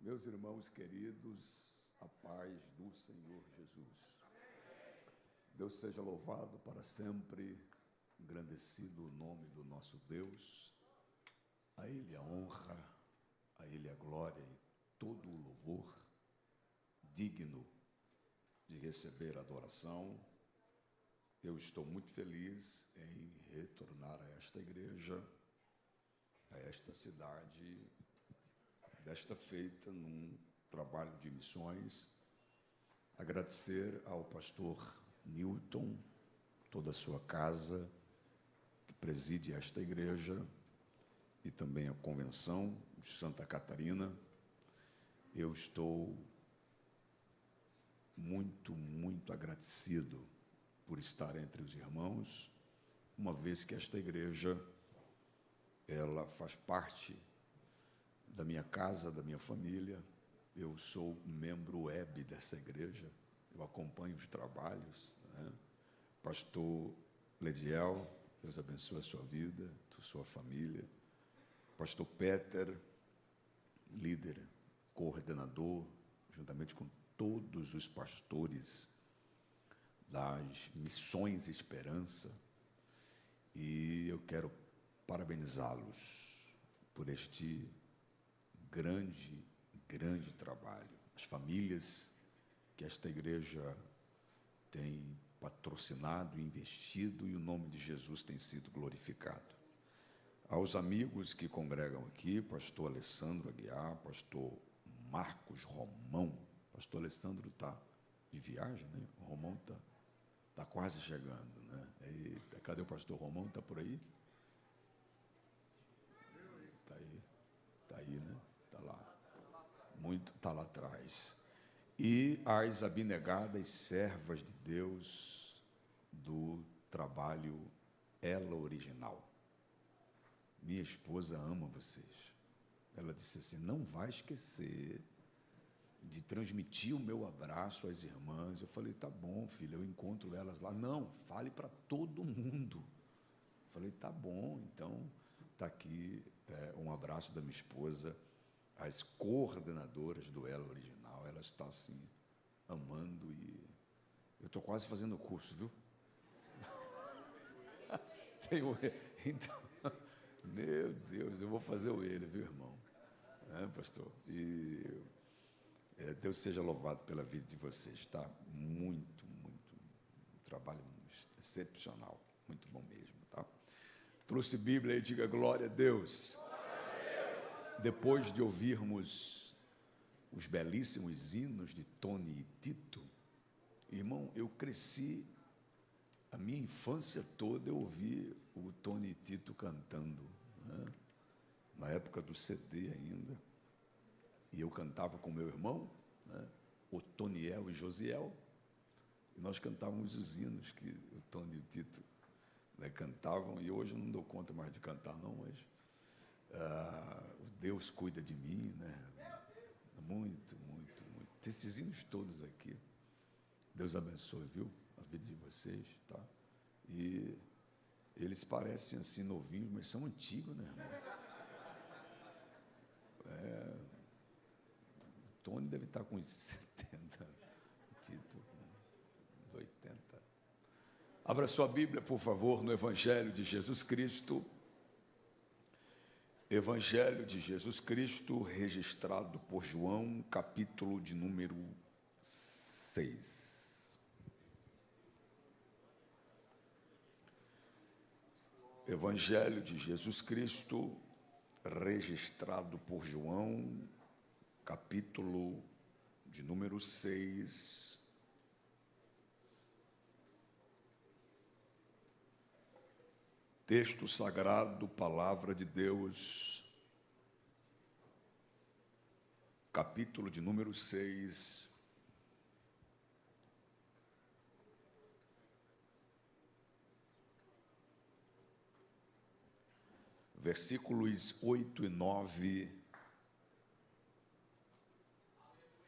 Meus irmãos queridos, a paz do Senhor Jesus. Deus seja louvado para sempre, engrandecido o nome do nosso Deus. A Ele a honra, a Ele a glória e todo o louvor, digno de receber adoração. Eu estou muito feliz em retornar a esta igreja, a esta cidade, desta feita num trabalho de missões. Agradecer ao pastor Newton, toda a sua casa, que preside esta igreja, e também a convenção de Santa Catarina. Eu estou muito agradecido por estar entre os irmãos, uma vez que esta igreja, ela faz parte da minha casa, da minha família. Eu sou membro web dessa igreja, eu acompanho os trabalhos, né? Pastor Lediel, Deus abençoe a sua vida, a sua família. Pastor Peter, líder, coordenador, juntamente com todos os pastores das Missões Esperança, e eu quero parabenizá-los por este grande trabalho. As famílias que esta igreja tem patrocinado, investido, e o nome de Jesus tem sido glorificado. Aos amigos que congregam aqui, pastor Alessandro Aguiar, pastor Marcos Romão. Pastor Alessandro está de viagem, né? O Romão está quase chegando, né? Eita, cadê o pastor Romão? Está por aí? Está aí, né? Está lá. Está lá atrás. E as abnegadas servas de Deus do trabalho Ela Original. Minha esposa ama vocês. Ela disse assim: não vai esquecer de transmitir o meu abraço às irmãs. Eu falei: tá bom, filha, eu encontro elas lá. Não, fale para todo mundo. Eu falei: tá bom, então está aqui um abraço da minha esposa, as coordenadoras do Ela Original. Ela está assim, amando, e eu estou quase fazendo o curso, viu? Então, meu Deus, eu vou fazer o ele, viu, irmão? Pastor? E Deus seja louvado pela vida de vocês, tá? Um trabalho excepcional, muito bom mesmo, tá? Trouxe Bíblia e diga glória a Deus. Depois de ouvirmos os belíssimos hinos de Tony e Tito, irmão, eu cresci, a minha infância toda eu ouvi o Tony e Tito cantando, né? Na época do CD ainda, e eu cantava com meu irmão, né? Otoniel e Josiel, e nós cantávamos os hinos que o Tony e o Tito, né, cantavam, e hoje eu não dou conta mais de cantar não, mas o Deus cuida de mim, né? Muito. Esses hinos todos aqui, Deus abençoe, viu? A vida de vocês, tá? E eles parecem assim novinhos, mas são antigos, né, irmão? O Tony deve estar com uns 70, o Tito uns 80. Abra sua Bíblia, por favor, no Evangelho de Jesus Cristo. Evangelho de Jesus Cristo, registrado por João, capítulo de número 6. Evangelho de Jesus Cristo, registrado por João, capítulo de número 6. Texto sagrado, palavra de Deus, capítulo de número 6, versículos 8 e 9,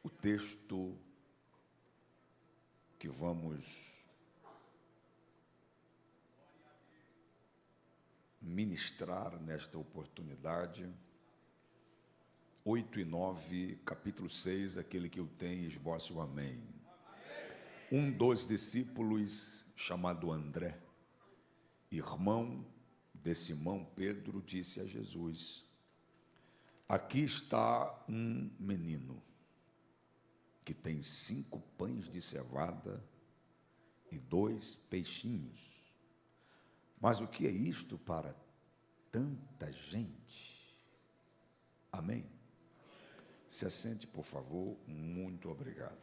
o texto que vamos ministrar nesta oportunidade, 8 e 9, capítulo 6, aquele que o tem, esboce o amém. Um dos discípulos, chamado André, irmão de Simão Pedro, disse a Jesus: aqui está um menino que tem 5 pães de cevada e 2 peixinhos. Mas o que é isto para tanta gente? Amém? Se assente, por favor. Muito obrigado.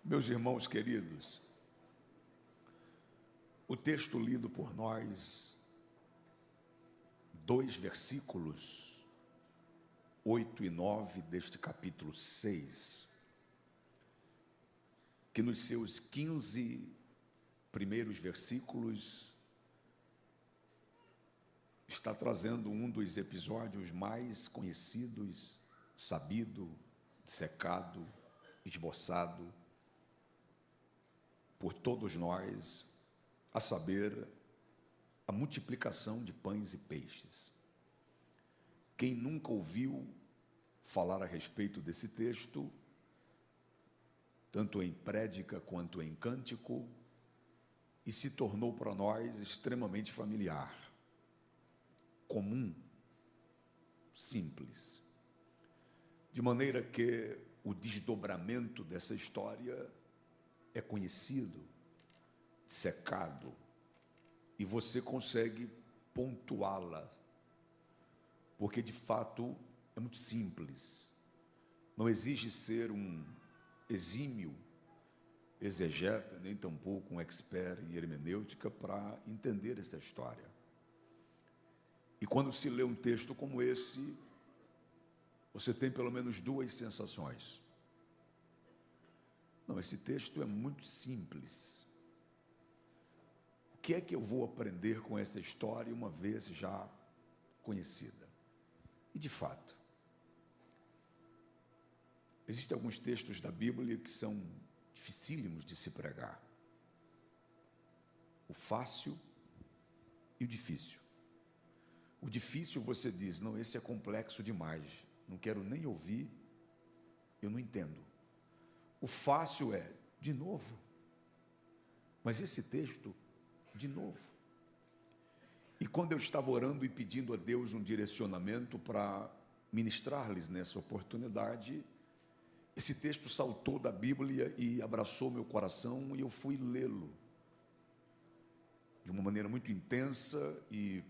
Meus irmãos queridos, o texto lido por nós, 2 versículos, 8 e 9 deste capítulo 6, que nos seus 15 primeiros versículos está trazendo um dos episódios mais conhecidos, sabido, dissecado, esboçado por todos nós, a saber, a multiplicação de pães e peixes. Quem nunca ouviu falar a respeito desse texto, tanto em prédica quanto em cântico, e se tornou para nós extremamente familiar, comum, simples, de maneira que o desdobramento dessa história é conhecido, dissecado, e você consegue pontuá-la, porque de fato é muito simples, não exige ser um exímio exegeta, nem tampouco um expert em hermenêutica para entender essa história. E quando se lê um texto como esse, você tem pelo menos 2 sensações. Não, esse texto é muito simples. O que é que eu vou aprender com essa história uma vez já conhecida? E de fato, existem alguns textos da Bíblia que são dificílimos de se pregar. O fácil e o difícil. O difícil você diz, não, esse é complexo demais, não quero nem ouvir, eu não entendo. O fácil é, de novo, mas esse texto, de novo. E quando eu estava orando e pedindo a Deus um direcionamento para ministrar-lhes nessa oportunidade, esse texto saltou da Bíblia e abraçou meu coração e eu fui lê-lo de uma maneira muito intensa e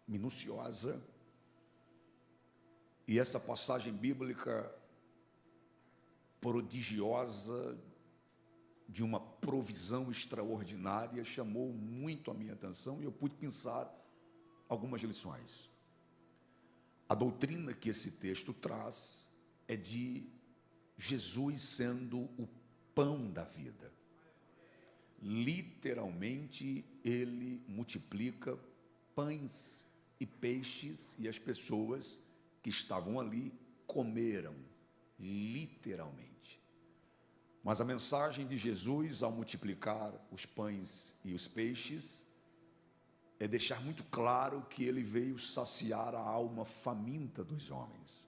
minuciosa. E essa passagem bíblica prodigiosa, de uma provisão extraordinária, chamou muito a minha atenção e eu pude pensar algumas lições. A doutrina que esse texto traz é de Jesus sendo o pão da vida. Literalmente, ele multiplica pães e peixes e as pessoas que estavam ali comeram, literalmente. Mas a mensagem de Jesus ao multiplicar os pães e os peixes é deixar muito claro que ele veio saciar a alma faminta dos homens.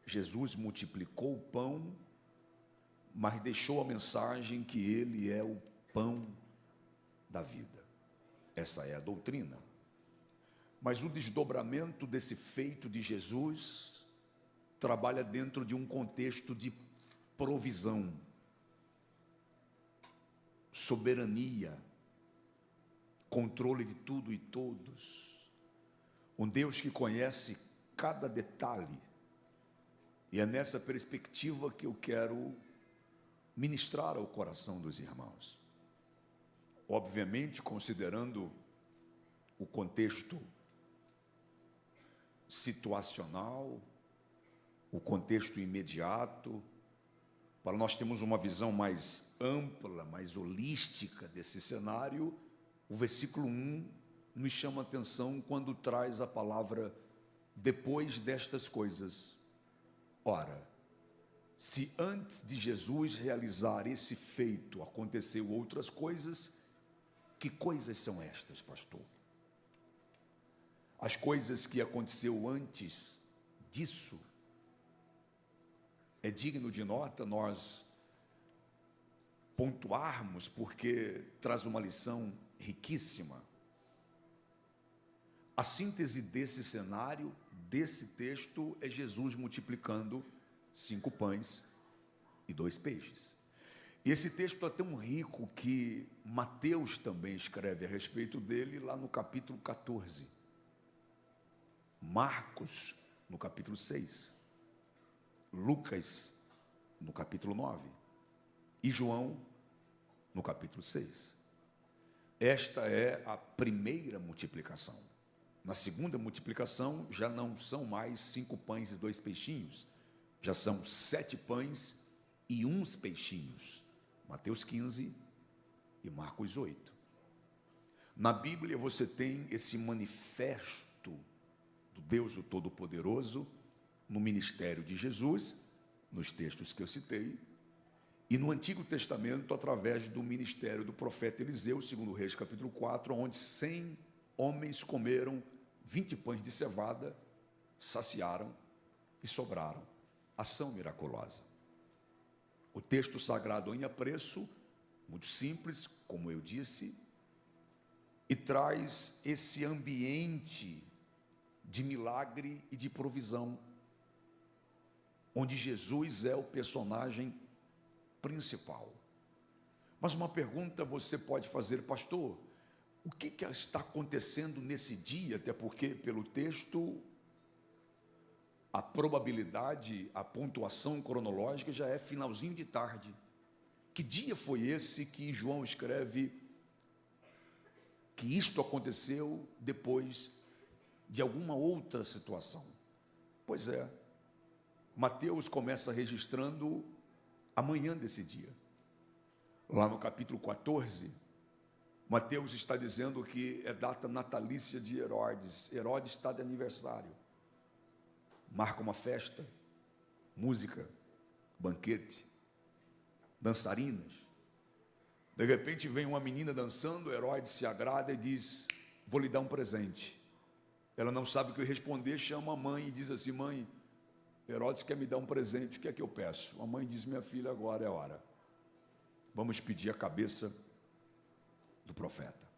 Jesus multiplicou o pão, mas deixou a mensagem que ele é o pão da vida. Essa é a doutrina. Mas o desdobramento desse feito de Jesus trabalha dentro de um contexto de provisão, soberania, controle de tudo e todos. Um Deus que conhece cada detalhe. E é nessa perspectiva que eu quero ministrar ao coração dos irmãos. Obviamente, considerando o contexto situacional, o contexto imediato, para nós termos uma visão mais ampla, mais holística desse cenário, o versículo 1 nos chama a atenção quando traz a palavra depois destas coisas. Ora, se antes de Jesus realizar esse feito aconteceu outras coisas, Que coisas são estas, pastor? As coisas que aconteceu antes disso é digno de nota nós pontuarmos, porque traz uma lição riquíssima. A síntese desse cenário, desse texto, é Jesus multiplicando 5 pães e 2 peixes. E esse texto é tão rico que Mateus também escreve a respeito dele lá no capítulo 14. Marcos, no capítulo 6. Lucas, no capítulo 9. E João, no capítulo 6. Esta é a primeira multiplicação. Na segunda multiplicação, já não são mais 5 pães e 2 peixinhos, já são 7 pães e 1 peixinhos. Mateus 15 e Marcos 8. Na Bíblia você tem esse manifesto do Deus o Todo-Poderoso no ministério de Jesus, nos textos que eu citei, e no Antigo Testamento através do ministério do profeta Eliseu, segundo Reis capítulo 4, onde 100 homens comeram 20 pães de cevada, saciaram e sobraram. Ação miraculosa. O texto sagrado em apreço, muito simples, como eu disse, e traz esse ambiente de milagre e de provisão, onde Jesus é o personagem principal. Mas uma pergunta você pode fazer, pastor, o que está acontecendo nesse dia? Até porque, pelo texto, a probabilidade, a pontuação cronológica já é finalzinho de tarde. Que dia foi esse que João escreve que isto aconteceu depois de alguma outra situação? Pois é, Mateus começa registrando a manhã desse dia. Lá no capítulo 14, Mateus está dizendo que é data natalícia de Herodes. Herodes está de aniversário. Marca uma festa, música, banquete, dançarinas. De repente vem uma menina dançando, Herodes se agrada e diz: vou lhe dar um presente. Ela não sabe o que responder, chama a mãe e diz assim: mãe, Herodes quer me dar um presente, o que é que eu peço? A mãe diz: minha filha, agora é a hora. Vamos pedir a cabeça do profeta.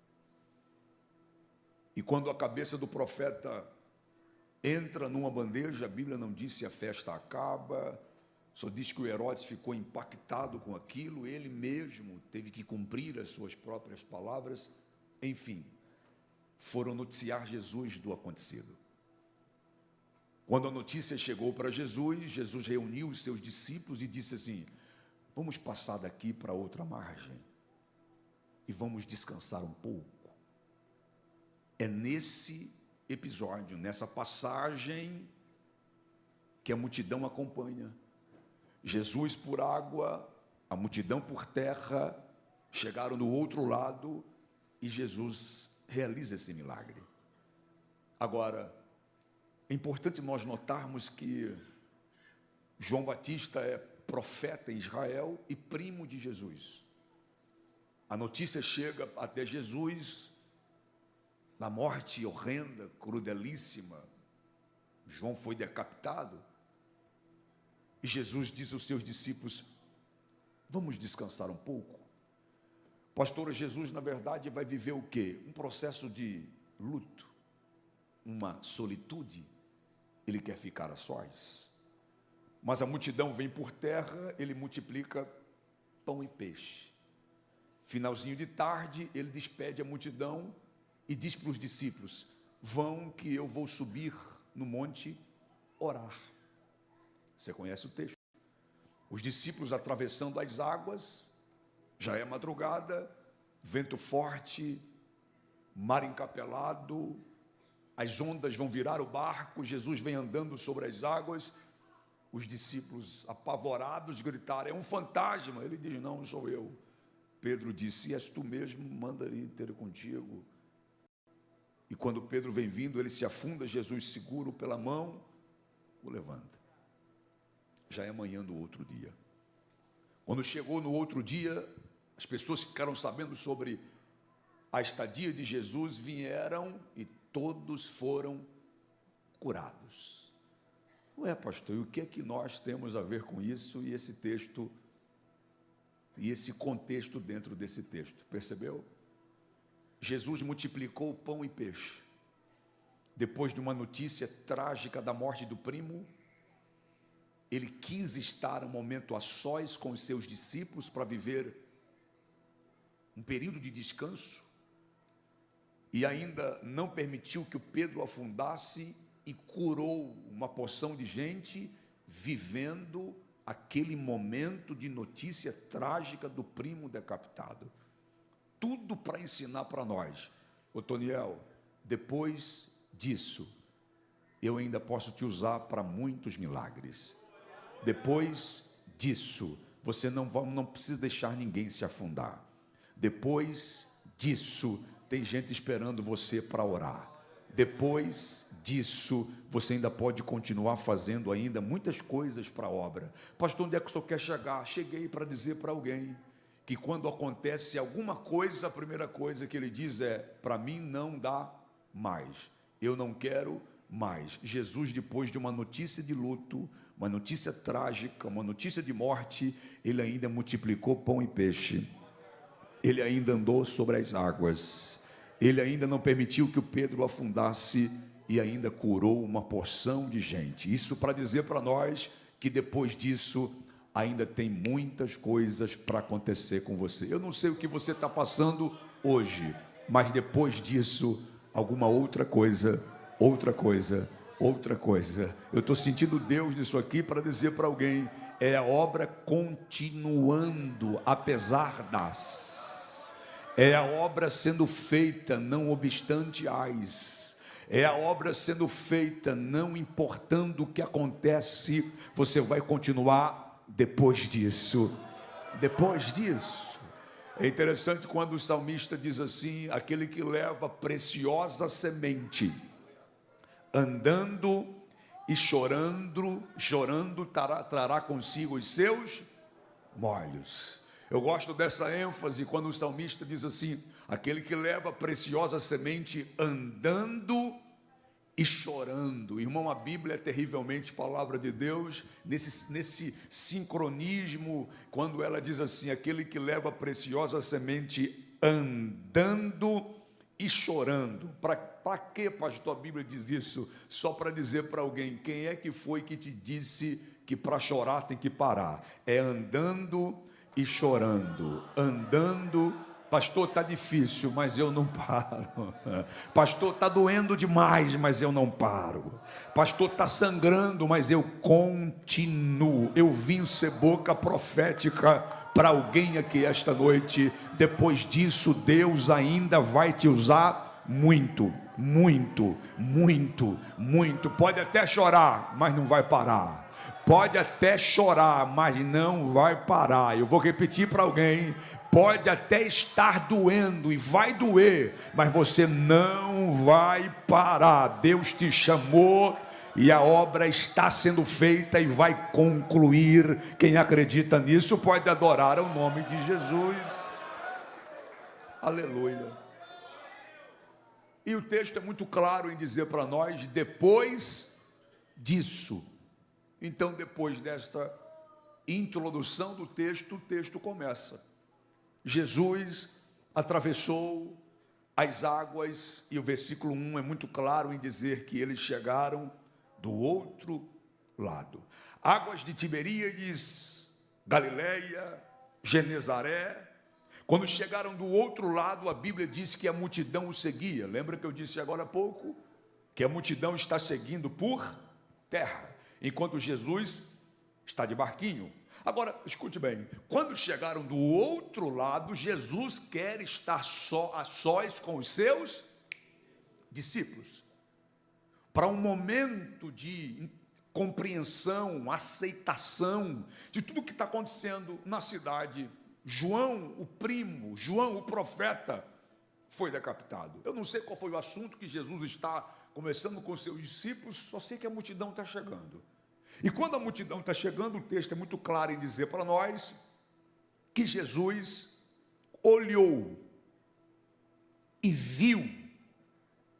E quando a cabeça do profeta entra numa bandeja, a Bíblia não diz se a festa acaba, só diz que o Herodes ficou impactado com aquilo, ele mesmo teve que cumprir as suas próprias palavras, enfim, foram noticiar Jesus do acontecido. Quando a notícia chegou para Jesus, Jesus reuniu os seus discípulos e disse assim: vamos passar daqui para outra margem e vamos descansar um pouco. É nesse episódio, nessa passagem, que a multidão acompanha. Jesus por água, a multidão por terra, chegaram do outro lado e Jesus realiza esse milagre. Agora, é importante nós notarmos que João Batista é profeta em Israel e primo de Jesus. A notícia chega até Jesus na morte horrenda, crudelíssima. João foi decapitado. E Jesus diz aos seus discípulos: vamos descansar um pouco. Pastor, Jesus, na verdade, vai viver o quê? Um processo de luto, uma solitude. Ele quer ficar a sós. Mas a multidão vem por terra, ele multiplica pão e peixe. Finalzinho de tarde, ele despede a multidão e diz para os discípulos: vão que eu vou subir no monte orar. Você conhece o texto? Os discípulos atravessando as águas, já é madrugada, vento forte, mar encapelado, as ondas vão virar o barco, Jesus vem andando sobre as águas, os discípulos apavorados gritaram: é um fantasma. Ele diz: não, sou eu. Pedro disse: és tu mesmo, manda ele ter contigo. E quando Pedro vem vindo, ele se afunda, Jesus segura-o pela mão, o levanta. Já é manhã do outro dia. Quando chegou no outro dia, as pessoas ficaram sabendo sobre a estadia de Jesus, vieram e todos foram curados. Ué, pastor, e o que é que nós temos a ver com isso e esse texto, e esse contexto dentro desse texto? Percebeu? Jesus multiplicou pão e peixe. Depois de uma notícia trágica da morte do primo, ele quis estar um momento a sós com os seus discípulos para viver um período de descanso, e ainda não permitiu que o Pedro afundasse e curou uma porção de gente vivendo aquele momento de notícia trágica do primo decapitado. Tudo para ensinar para nós. Otoniel, depois disso, eu ainda posso te usar para muitos milagres. Depois disso, você não precisa deixar ninguém se afundar. Depois disso, tem gente esperando você para orar. Depois disso, você ainda pode continuar fazendo ainda muitas coisas para a obra. Pastor, onde é que o senhor quer chegar? Cheguei para dizer para alguém que quando acontece alguma coisa, a primeira coisa que ele diz é: para mim não dá mais, eu não quero mais. Jesus, depois de uma notícia de luto, uma notícia trágica, uma notícia de morte, ele ainda multiplicou pão e peixe, ele ainda andou sobre as águas, ele ainda não permitiu que o Pedro afundasse e ainda curou uma porção de gente. Isso para dizer para nós que depois disso ainda tem muitas coisas para acontecer com você. Eu não sei o que você está passando hoje, mas depois disso, alguma outra coisa. Eu estou sentindo Deus nisso aqui para dizer para alguém: é a obra continuando, apesar das. É a obra sendo feita, não obstante as. É a obra sendo feita, não importando o que acontece, você vai continuar depois disso. Depois disso. É interessante quando o salmista diz assim: aquele que leva preciosa semente, andando e chorando, trará consigo os seus molhos. Eu gosto dessa ênfase quando o salmista diz assim: aquele que leva preciosa semente andando e chorando. Irmão, a Bíblia é terrivelmente palavra de Deus, nesse sincronismo, quando ela diz assim: aquele que leva preciosa semente andando e chorando. Para que, pastor, a Bíblia diz isso? Só para dizer para alguém: quem é que foi que te disse que para chorar tem que parar? É andando e chorando, andando. Pastor, está difícil, mas eu não paro. Pastor, está doendo demais, mas eu não paro. Pastor, está sangrando, mas eu continuo. Eu vim ser boca profética para alguém aqui esta noite. Depois disso, Deus ainda vai te usar muito. Pode até chorar, mas não vai parar. Pode até chorar, mas não vai parar. Eu vou repetir para alguém: pode até estar doendo e vai doer, mas você não vai parar. Deus te chamou e a obra está sendo feita e vai concluir. Quem acredita nisso pode adorar o nome de Jesus. Aleluia. E o texto é muito claro em dizer para nós: depois disso. Então, depois desta introdução do texto, o texto começa. Jesus atravessou as águas, e o versículo 1 é muito claro em dizer que eles chegaram do outro lado. Águas de Tiberíades, Galileia, Genezaré. Quando chegaram do outro lado, a Bíblia diz que a multidão o seguia. Lembra que eu disse agora há pouco? Que a multidão está seguindo por terra, enquanto Jesus está de barquinho. Agora, escute bem, quando chegaram do outro lado, Jesus quer estar a sós com os seus discípulos, para um momento de compreensão, aceitação de tudo que está acontecendo na cidade. João, o primo, João, o profeta, foi decapitado. Eu não sei qual foi o assunto que Jesus está conversando com seus discípulos, só sei que a multidão está chegando. E quando a multidão está chegando, o texto é muito claro em dizer para nós que Jesus olhou e viu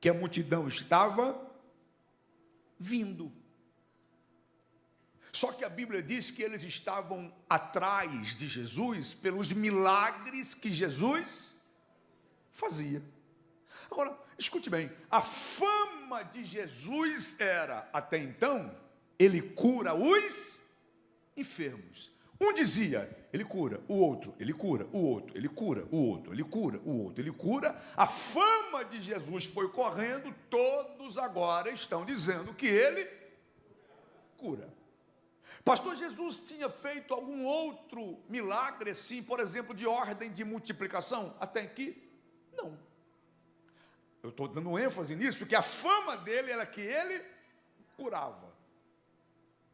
que a multidão estava vindo. Só que a Bíblia diz que eles estavam atrás de Jesus pelos milagres que Jesus fazia. Agora, escute bem, a fama de Jesus era, até então, ele cura os enfermos. Um dizia, ele cura, o outro, ele cura, o outro, ele cura, o outro, ele cura, o outro, ele cura. A fama de Jesus foi correndo, todos agora estão dizendo que ele cura. Pastor, Jesus tinha feito algum outro milagre, assim, por exemplo, de ordem de multiplicação? Até aqui, não. Eu estou dando ênfase nisso, que a fama dele era que ele curava.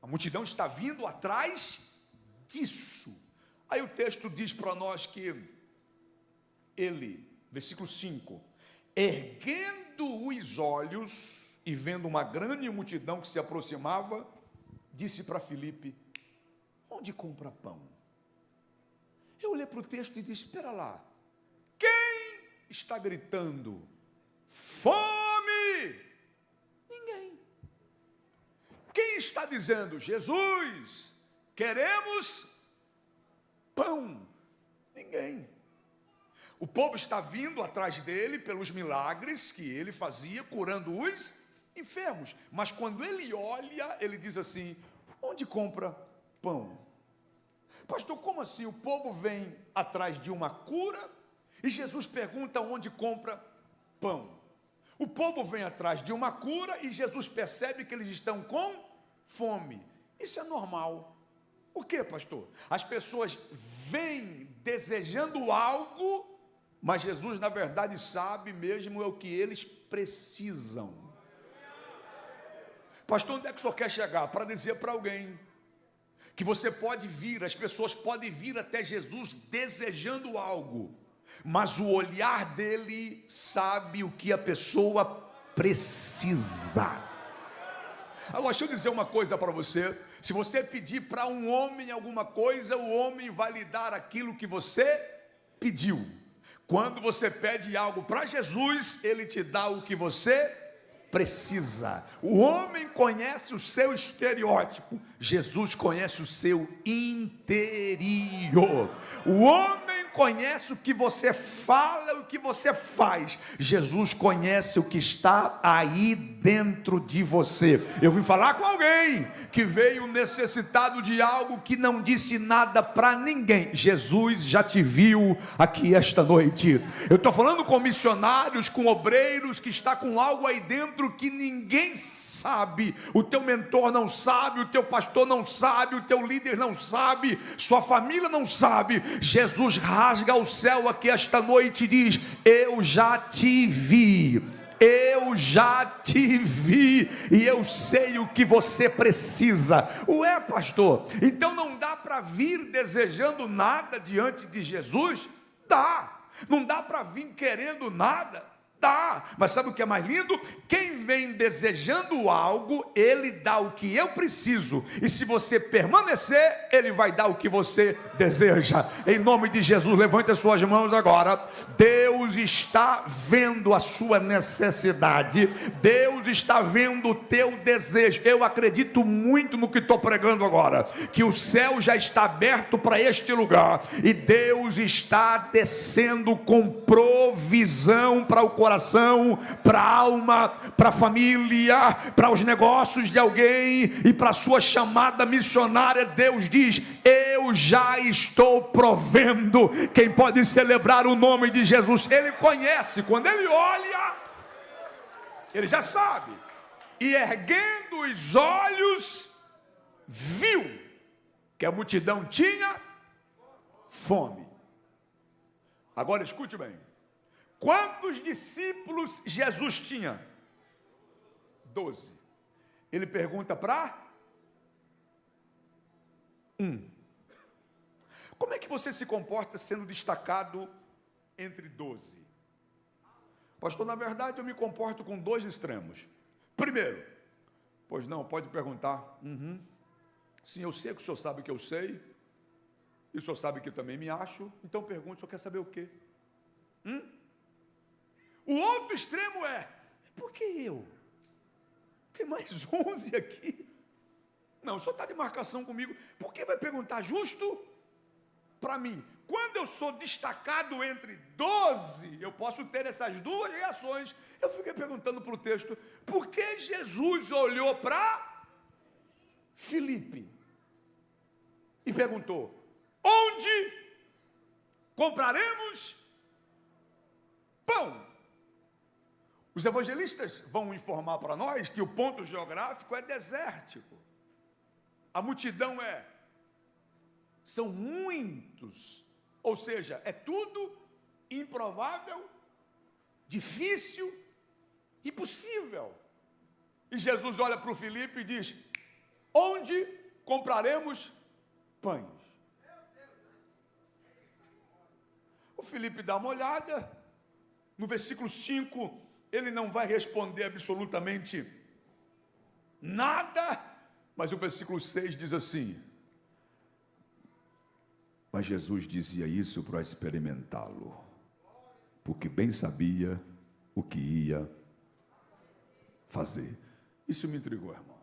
A multidão está vindo atrás disso. Aí o texto diz para nós que ele, versículo 5, erguendo os olhos e vendo uma grande multidão que se aproximava, disse para Filipe, onde compra pão? Eu olhei para o texto e disse, espera lá, quem está gritando fome? Ninguém. Quem está dizendo, Jesus, queremos pão? Ninguém. O povo está vindo atrás dele pelos milagres que ele fazia, curando os enfermos. Mas quando ele olha, ele diz assim, onde compra pão? Pastor, como assim? O povo vem atrás de uma cura e Jesus pergunta onde compra pão. O povo vem atrás de uma cura e Jesus percebe que eles estão com fome. Isso é normal. O que, pastor? As pessoas vêm desejando algo, mas Jesus, na verdade, sabe mesmo é o que eles precisam. Pastor, onde é que o senhor quer chegar? Para dizer para alguém que você pode vir, as pessoas podem vir até Jesus desejando algo, mas o olhar dele sabe o que a pessoa precisa. Agora, deixa eu dizer uma coisa para você. Se você pedir para um homem alguma coisa, o homem vai lhe dar aquilo que você pediu. Quando você pede algo para Jesus, ele te dá o que você precisa. O homem conhece o seu estereótipo, Jesus conhece o seu interior. O homem conhece o que você fala e o que você faz. Jesus conhece o que está aí dentro de você. Eu vim falar com alguém que veio necessitado de algo, que não disse nada para ninguém. Jesus já te viu aqui esta noite. Eu estou falando com missionários, com obreiros que está com algo aí dentro que ninguém sabe. O teu mentor não sabe, o teu pastor não sabe, o teu líder não sabe, sua família não sabe. Jesus rasga o céu aqui esta noite e diz, eu já te vi. Eu já te vi e eu sei o que você precisa. Ué, pastor, então não dá para vir desejando nada diante de Jesus? Dá. Não dá para vir querendo nada? Dá. Mas sabe o que é mais lindo? Quem vem desejando algo, ele dá o que eu preciso. E se você permanecer, ele vai dar o que você deseja. Em nome de Jesus, levante as suas mãos agora. Deus está vendo a sua necessidade. Deus está vendo o teu desejo. Eu acredito muito no que estou pregando agora, que o céu já está aberto para este lugar. E Deus está descendo com provisão para o coração, para a alma, para a família, para os negócios de alguém e para a sua chamada missionária. Deus diz, eu já estou provendo. Quem pode celebrar o nome de Jesus? Ele conhece, quando ele olha, ele já sabe. E erguendo os olhos, viu que a multidão tinha fome. Agora escute bem. Quantos discípulos Jesus tinha? 12. Ele pergunta para um. Como é que você se comporta sendo destacado entre 12? Pastor, na verdade eu me comporto com dois extremos. Primeiro, pois não, pode perguntar. Sim, eu sei que o senhor sabe que eu sei, e o senhor sabe que eu também me acho, então pergunte, o senhor quer saber o quê? O outro extremo é, por que eu? Tem mais 11 aqui. Não, o senhor está de marcação comigo. Por que vai perguntar justo para mim? Quando eu sou destacado entre 12, eu posso ter essas duas reações. Eu fiquei perguntando para o texto, por que Jesus olhou para Filipe e perguntou, onde compraremos pão? Os evangelistas vão informar para nós que o ponto geográfico é desértico. A multidão são muitos, ou seja, é tudo improvável, difícil, impossível. E Jesus olha para o Filipe e diz, onde compraremos pães? O Filipe dá uma olhada, no versículo 5, ele não vai responder absolutamente nada, mas o versículo 6 diz assim, mas Jesus dizia isso para experimentá-lo, porque bem sabia o que ia fazer. Isso me intrigou, irmão.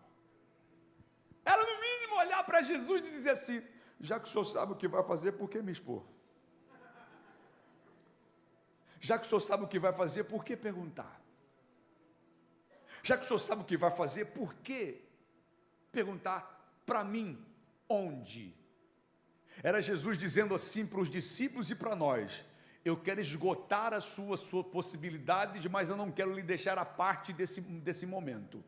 Era no mínimo olhar para Jesus e dizer assim, já que o senhor sabe o que vai fazer, por que me expor? Já que o senhor sabe o que vai fazer, por que perguntar? Já que o senhor sabe o que vai fazer, por que perguntar para mim onde? Era Jesus dizendo assim para os discípulos e para nós, eu quero esgotar as suas possibilidades, mas eu não quero lhe deixar a parte desse momento.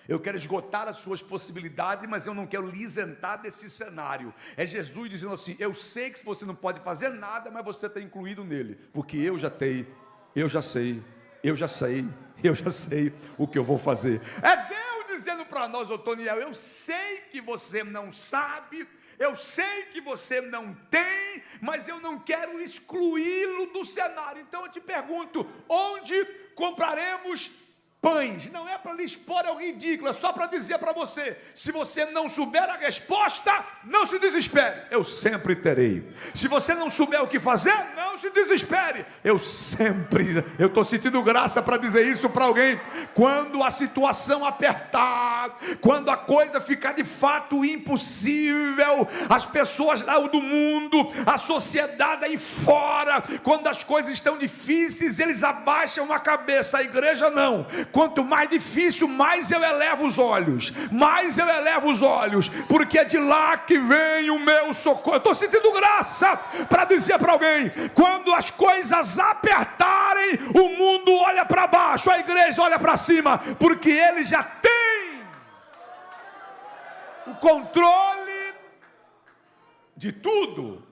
Eu quero esgotar as suas possibilidades, mas eu não quero lhe isentar desse cenário. É Jesus dizendo assim, eu sei que você não pode fazer nada, mas você está incluído nele, porque eu já sei o que eu vou fazer. É Deus dizendo para nós, Otoniel, eu sei que você não sabe, eu sei que você não tem, mas eu não quero excluí-lo do cenário. Então eu te pergunto, onde compraremos pães? Não é para lhe expor ao ridículo, é só para dizer para você, se você não souber a resposta, não se desespere, eu sempre terei. Se você não souber o que fazer, não se desespere, eu estou sentindo graça para dizer isso para alguém. Quando a situação apertar, quando a coisa ficar de fato impossível, as pessoas lá do mundo, a sociedade aí fora, quando as coisas estão difíceis, eles abaixam a cabeça, a igreja não. Quanto mais difícil, mais eu elevo os olhos, porque é de lá que vem o meu socorro. Eu estou sentindo graça para dizer para alguém, quando as coisas apertarem, o mundo olha para baixo, a igreja olha para cima, porque ele já tem o controle de tudo.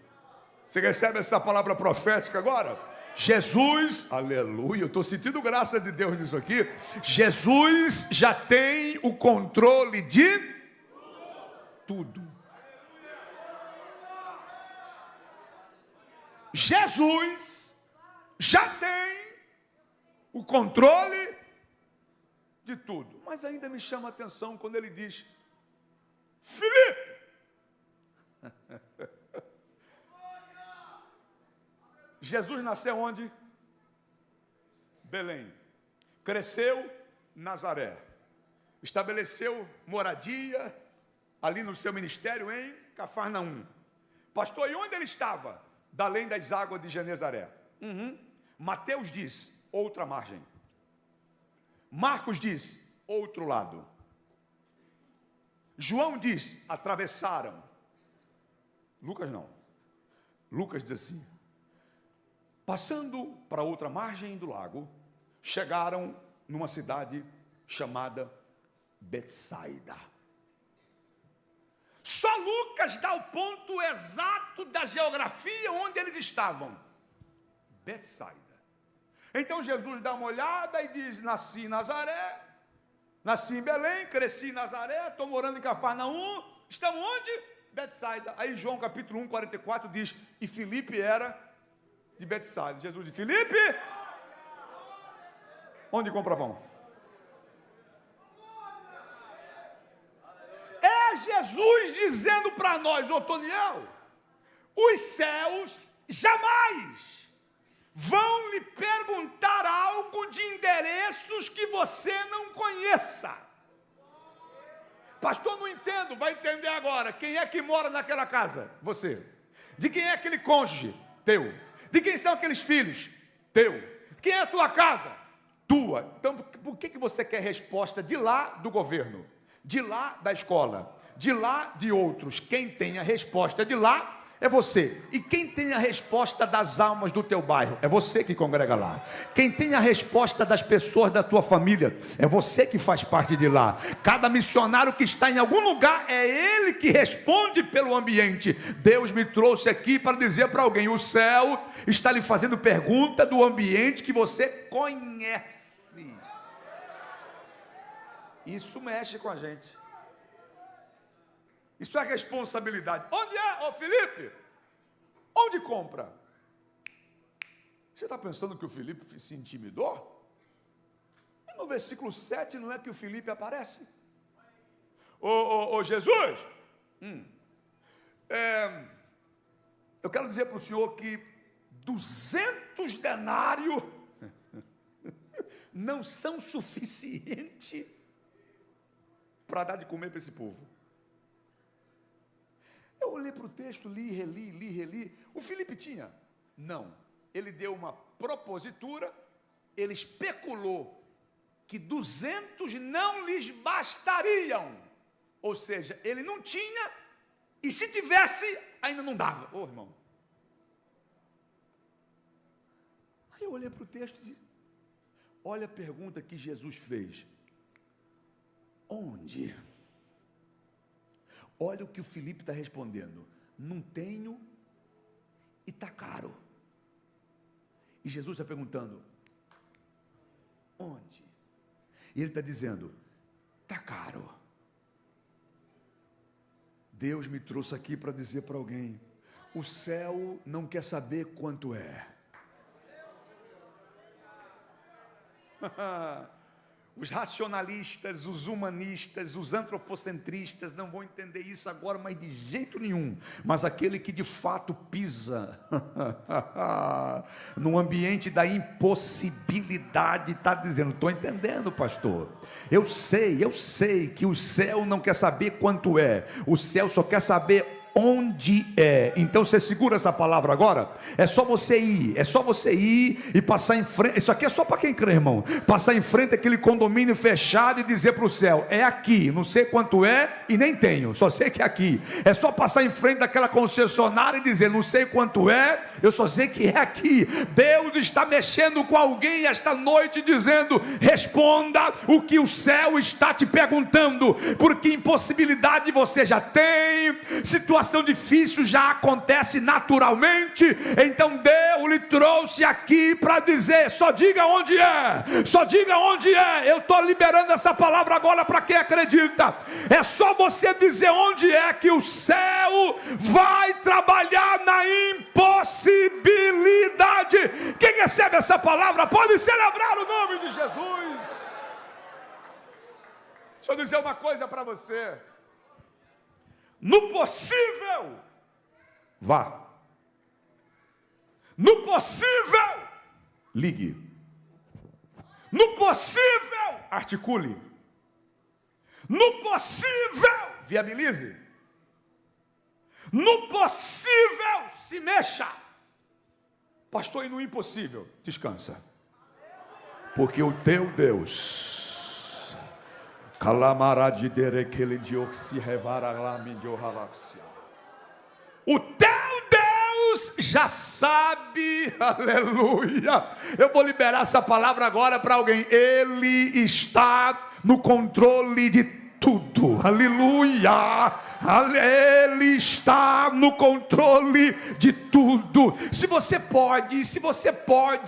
Você recebe essa palavra profética agora? Jesus, aleluia, eu estou sentindo graça de Deus nisso aqui. Jesus já tem o controle de tudo. Jesus já tem o controle de tudo. Mas ainda me chama a atenção quando ele diz, Filipe, Jesus nasceu onde? Belém. Cresceu Nazaré. Estabeleceu moradia ali no seu ministério em Cafarnaum. Pastor, e onde ele estava? Da além das águas de Genezaré. Mateus diz, outra margem. Marcos diz, outro lado. João diz, atravessaram. Lucas não. Lucas diz assim, passando para outra margem do lago, chegaram numa cidade chamada Betsaida. Só Lucas dá o ponto exato da geografia onde eles estavam. Betsaida. Então Jesus dá uma olhada e diz, nasci em Nazaré, nasci em Belém, cresci em Nazaré, estou morando em Cafarnaum, estão onde? Betsaida. Aí João capítulo 1, 44 diz, e Filipe era de Betsaida. Jesus diz, Filipe, onde compra pão? É Jesus dizendo para nós, Otoniel, os céus jamais vão lhe perguntar algo de endereços que você não conheça. Pastor, não entendo. Vai entender agora. Quem é que mora naquela casa? Você. De quem é aquele cônjuge? Teu. De quem são aqueles filhos? Teu. Quem é a tua casa? Tua. Então, por que você quer resposta de lá do governo? De lá da escola? De lá de outros? Quem tem a resposta de lá é você. E quem tem a resposta das almas do teu bairro? É você que congrega lá. Quem tem a resposta das pessoas da tua família? É você que faz parte de lá. Cada missionário que está em algum lugar, é ele que responde pelo ambiente. Deus me trouxe aqui para dizer para alguém: o céu está lhe fazendo pergunta do ambiente que você conhece. Isso mexe com a gente. Isso é responsabilidade. Onde é, ô Felipe? Onde compra? Você está pensando que o Felipe se intimidou? E no versículo 7 não é que o Felipe aparece? Ô Jesus, eu quero dizer para o senhor que 200 denários não são suficientes para dar de comer para esse povo. Eu olhei para o texto, li, reli. O Felipe tinha? Não. Ele deu uma propositura, ele especulou que 200 não lhes bastariam. Ou seja, ele não tinha, e se tivesse, ainda não dava. Ô, irmão. Aí eu olhei para o texto e disse: olha a pergunta que Jesus fez. Onde? Olha o que o Felipe está respondendo: não tenho e está caro. E Jesus está perguntando: onde? E ele está dizendo: está caro. Deus me trouxe aqui para dizer para alguém: o céu não quer saber quanto é. Os racionalistas, os humanistas, os antropocentristas não vão entender isso agora, mas de jeito nenhum. Mas aquele que de fato pisa no ambiente da impossibilidade está dizendo: estou entendendo, pastor. Eu sei que o céu não quer saber quanto é. O céu só quer saber onde é. Então você segura essa palavra agora. É só você ir e passar em frente. Isso aqui é só para quem crê, irmão. Passar em frente àquele condomínio fechado e dizer para o céu: é aqui, não sei quanto é e nem tenho, só sei que é aqui. É só passar em frente daquela concessionária e dizer: não sei quanto é, eu só sei que é aqui. Deus está mexendo com alguém esta noite, dizendo: responda o que o céu está te perguntando, porque impossibilidade você já tem, situação difícil já acontece naturalmente. Então Deus lhe trouxe aqui para dizer: só diga onde é, só diga onde é. Eu estou liberando essa palavra agora para quem acredita. É só você dizer onde é que o céu vai trabalhar na impossibilidade. Quem recebe essa palavra pode celebrar o nome de Jesus. Deixa eu dizer uma coisa para você: no possível, vá. No possível, ligue. No possível, articule. No possível, viabilize. No possível, se mexa. Pastor, e no impossível, descansa. Porque o teu Deus, o teu Deus já sabe, aleluia. Eu vou liberar essa palavra agora para alguém. Ele está no controle de tudo, aleluia. Ele está no controle de tudo. Se você pode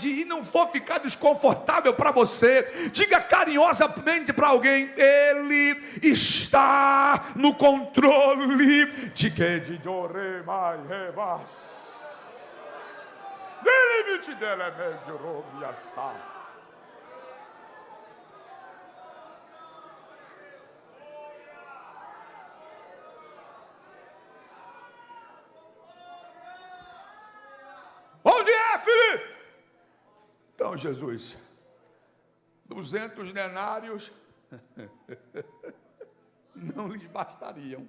e não for ficar desconfortável para você, diga carinhosamente para alguém: ele está no controle de que de dore mai revas. Dele te dele medio robiasa. Onde é, Felipe? Então, Jesus, 200 denários não lhes bastariam.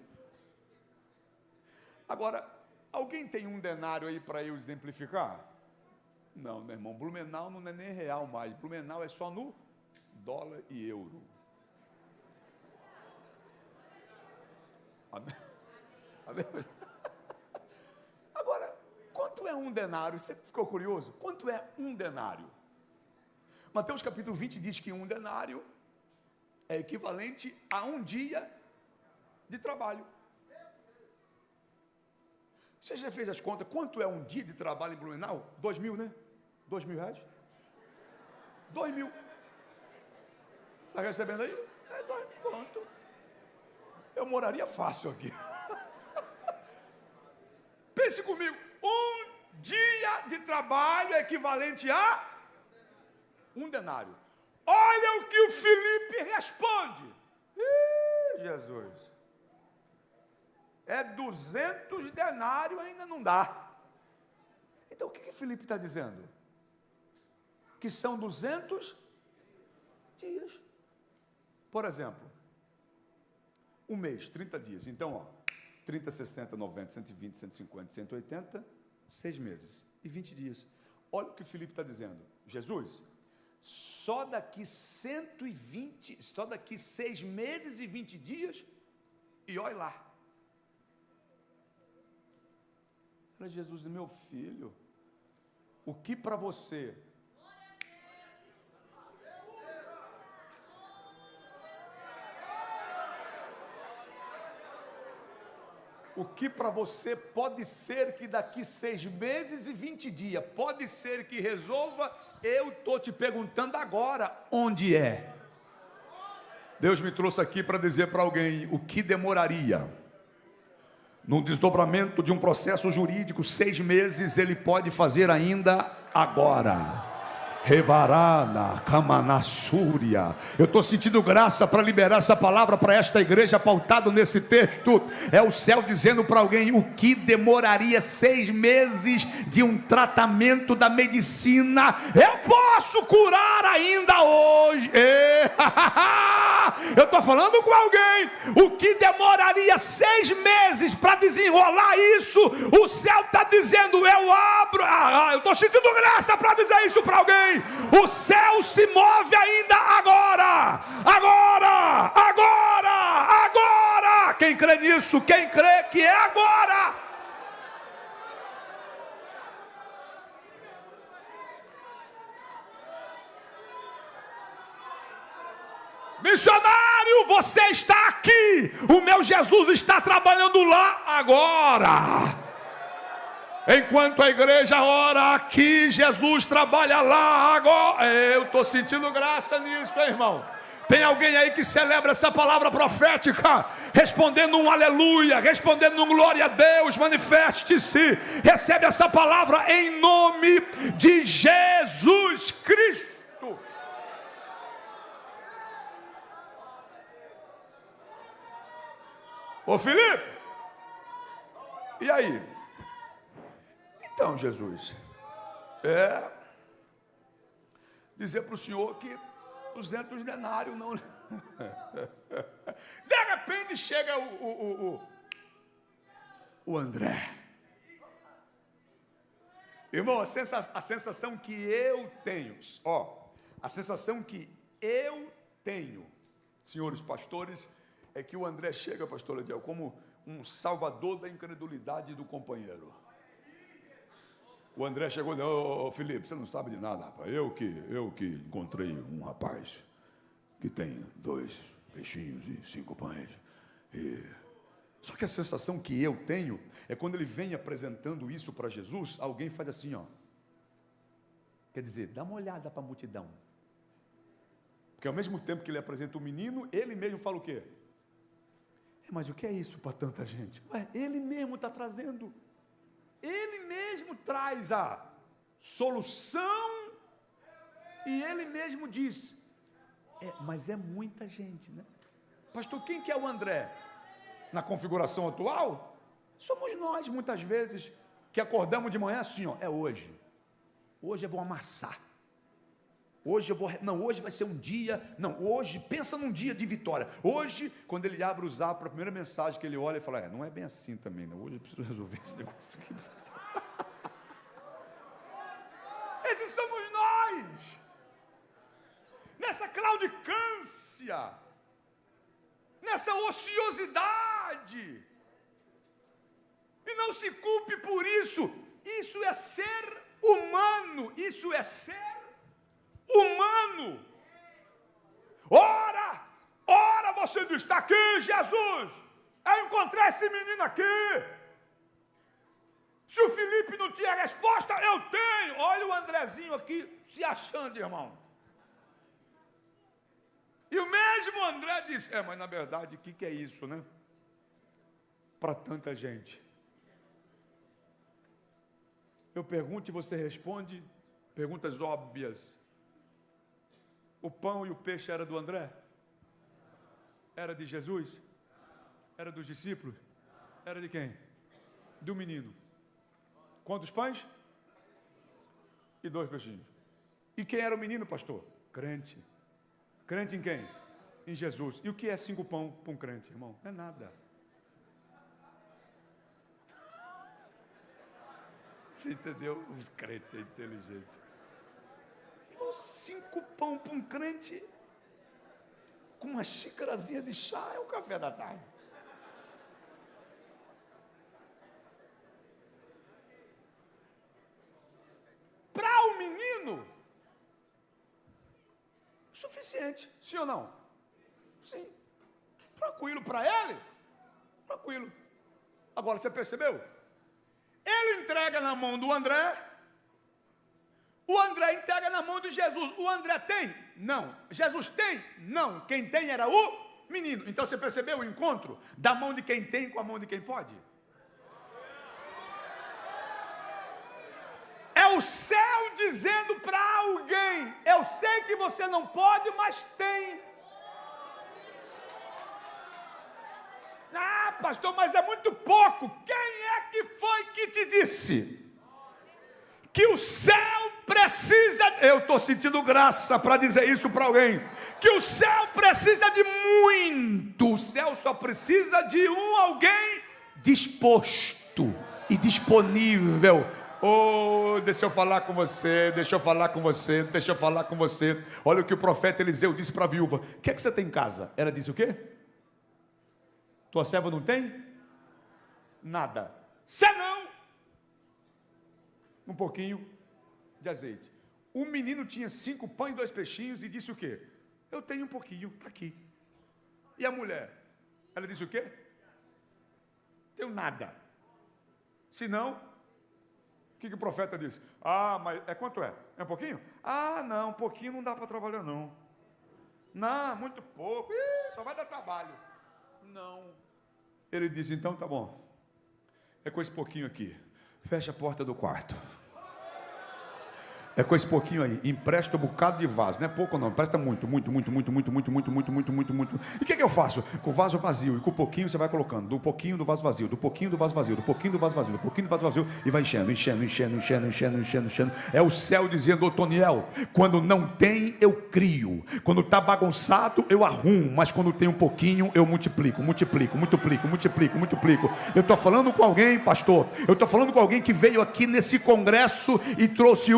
Agora, alguém tem um denário aí para eu exemplificar? Não, meu irmão, Blumenau não é nem real mais. Blumenau é só no dólar e euro. Amém? Amém? Agora, quanto é um denário? Você ficou curioso? Quanto é um denário? Mateus capítulo 20 diz que um denário é equivalente a um dia de trabalho. Você já fez as contas? Quanto é um dia de trabalho em Blumenau? 2.000, né? 2.000 reais? 2.000. Está recebendo aí? É 2, pronto. Eu moraria fácil aqui. Pense comigo. Um dia de trabalho é equivalente a um denário. Olha o que o Felipe responde. Jesus. É 200 denários, ainda não dá. Então o que Felipe está dizendo? Que são 200 dias. Por exemplo, um mês, 30 dias. Então, ó, 30, 60, 90, 120, 150, 180, 6 meses e 20 dias. Olha o que o Felipe está dizendo. Jesus, só daqui 120, só daqui 6 meses e 20 dias, e olha lá. Falei, Jesus, meu filho, o que para você pode ser que daqui 6 meses e 20 dias, pode ser que resolva, eu estou te perguntando agora, onde é? Deus me trouxe aqui para dizer para alguém, o que demoraria? No desdobramento de um processo jurídico, 6 meses, ele pode fazer ainda agora. Revarana, Kamanassúria. Eu estou sentindo graça para liberar essa palavra para esta igreja, pautado nesse texto. É o céu dizendo para alguém o que demoraria 6 meses de um tratamento da medicina, eu posso curar ainda hoje. Eu estou falando com alguém, o que demoraria 6 meses para desenrolar isso, o céu está dizendo, eu abro. Eu estou sentindo graça para dizer isso para alguém. O céu se move ainda agora, agora, agora, agora. Quem crê nisso? Quem crê que é agora? Missionário, você está aqui. O meu Jesus está trabalhando lá agora. Enquanto a igreja ora aqui, Jesus trabalha lá agora. Eu estou sentindo graça nisso, hein, irmão. Tem alguém aí que celebra essa palavra profética, respondendo um aleluia, respondendo um glória a Deus, manifeste-se, recebe essa palavra em nome de Jesus Cristo. Ô Felipe, e aí? Então, Jesus, dizer para o senhor que 200 denários não... De repente chega o André. Irmão, a sensação que eu tenho, a sensação que eu tenho, senhores pastores, é que o André chega, pastor Lediel, como um salvador da incredulidade do companheiro. O André chegou e disse, ô Felipe, você não sabe de nada, rapaz. Eu que encontrei um rapaz que tem 2 peixinhos e 5 pães. Só que a sensação que eu tenho é quando ele vem apresentando isso para Jesus, alguém faz assim, ó. Quer dizer, dá uma olhada para a multidão. Porque ao mesmo tempo que ele apresenta o menino, ele mesmo fala o quê? Mas o que é isso para tanta gente? Ele mesmo está trazendo. Ele mesmo traz a solução e ele mesmo diz, mas é muita gente, né? Pastor, quem que é o André? Na configuração atual, somos nós muitas vezes que acordamos de manhã assim, ó, é hoje eu vou amassar, Hoje eu vou, não, hoje vai ser um dia, não, hoje, pensa num dia de vitória. Hoje, quando ele abre o zap, para a primeira mensagem que ele olha e fala, não é bem assim também, não. Hoje eu preciso resolver esse negócio aqui. Esses somos nós, nessa claudicância, nessa ociosidade, e não se culpe por isso. Isso é ser humano, isso é ser humano. Ora você não está aqui, Jesus, eu encontrei esse menino aqui. Se o Felipe não tinha resposta, eu tenho. Olha o Andrezinho aqui se achando, irmão. E o mesmo André disse, mas na verdade, o que é isso, né? Para tanta gente. Eu pergunto e você responde, perguntas óbvias. O pão e o peixe era do André? Era de Jesus? Era dos discípulos? Era de quem? Do menino. Quantos pães? E 2 peixinhos. E quem era o menino, pastor? Crente. Crente em quem? Em Jesus. E o que é 5 pão para um crente, irmão? Não é nada. Você entendeu? Os crentes são inteligentes. 5 pão para um crente, com uma xícarazinha de chá, é o café da tarde. Para o menino, suficiente, sim ou não? Sim. Tranquilo para ele? Tranquilo. Agora, você percebeu? Ele entrega na mão do André, o André entrega na mão de Jesus. O André tem? Não. Jesus tem? Não. Quem tem era o menino. Então você percebeu o encontro da mão de quem tem com a mão de quem pode? É o céu dizendo para alguém, eu sei que você não pode, mas tem. Ah, pastor, mas é muito pouco. Quem é que foi que te disse que o céu precisa, eu estou sentindo graça para dizer isso para alguém, que o céu precisa de muito, o céu só precisa de alguém disposto e disponível. Deixa eu falar com você. Olha o que o profeta Eliseu disse para a viúva. O que é que você tem em casa? Ela disse o quê? Tua serva não tem? Nada. Senão um pouquinho de azeite. O menino tinha 5 pães e 2 peixinhos e disse o quê? Eu tenho um pouquinho, está aqui. E a mulher? Ela disse o quê? Tenho nada. Senão, o que o profeta disse? Mas quanto é? É um pouquinho? Não, um pouquinho não dá para trabalhar não. Não, muito pouco. Só vai dar trabalho. Não. Ele disse, então tá bom. É com esse pouquinho aqui. Fecha a porta do quarto. É com esse pouquinho aí. Empresta um bocado de vaso. Não é pouco não. Empresta muito. E o que eu faço? Com o vaso vazio. E com o pouquinho você vai colocando. Do pouquinho do vaso vazio. Do pouquinho do vaso vazio. Do pouquinho do vaso vazio. Do pouquinho do vaso vazio. E vai enchendo. É o céu dizendo, Otoniel, quando não tem, eu crio. Quando está bagunçado, eu arrumo. Mas quando tem um pouquinho, eu multiplico. Eu estou falando com alguém, pastor. Eu estou falando com alguém que veio aqui nesse congresso e trouxe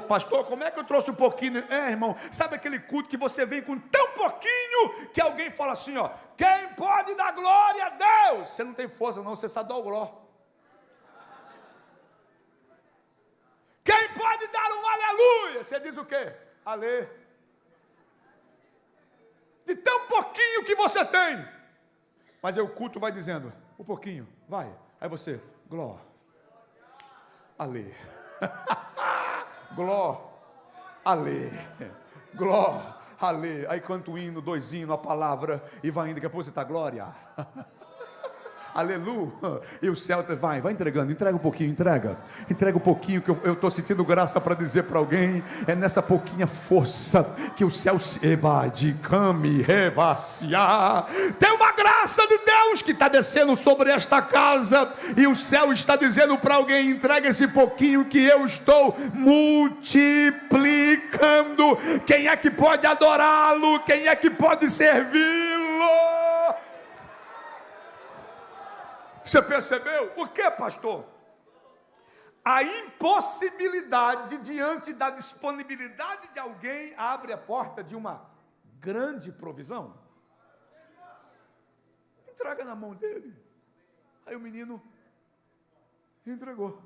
pastor, como é que eu trouxe um pouquinho? Irmão, sabe aquele culto que você vem com tão pouquinho que alguém fala assim, quem pode dar glória a Deus? Você não tem força não, você sabe dar o gló. Quem pode dar um aleluia? Você diz o quê? Alê. De tão pouquinho que você tem. Mas aí o culto vai dizendo, um pouquinho, vai. Aí você, gló. Alê. Gló, alê, gló, alê. Aí canta o hino, 2 hinos, a palavra, e vai indo, daqui a pouco você está glória. Aleluia. E o céu vai entregando, entrega um pouquinho, entrega um pouquinho, que eu estou sentindo graça para dizer para alguém. É nessa pouquinha força que o céu se de came revaciar. Tem uma graça de Deus que está descendo sobre esta casa, e o céu está dizendo para alguém: entrega esse pouquinho que eu estou multiplicando. Quem é que pode adorá-lo? Quem é que pode servi-lo? Você percebeu? O que, pastor? A impossibilidade diante da disponibilidade de alguém abre a porta de uma grande provisão. Entrega na mão dele. Aí o menino entregou.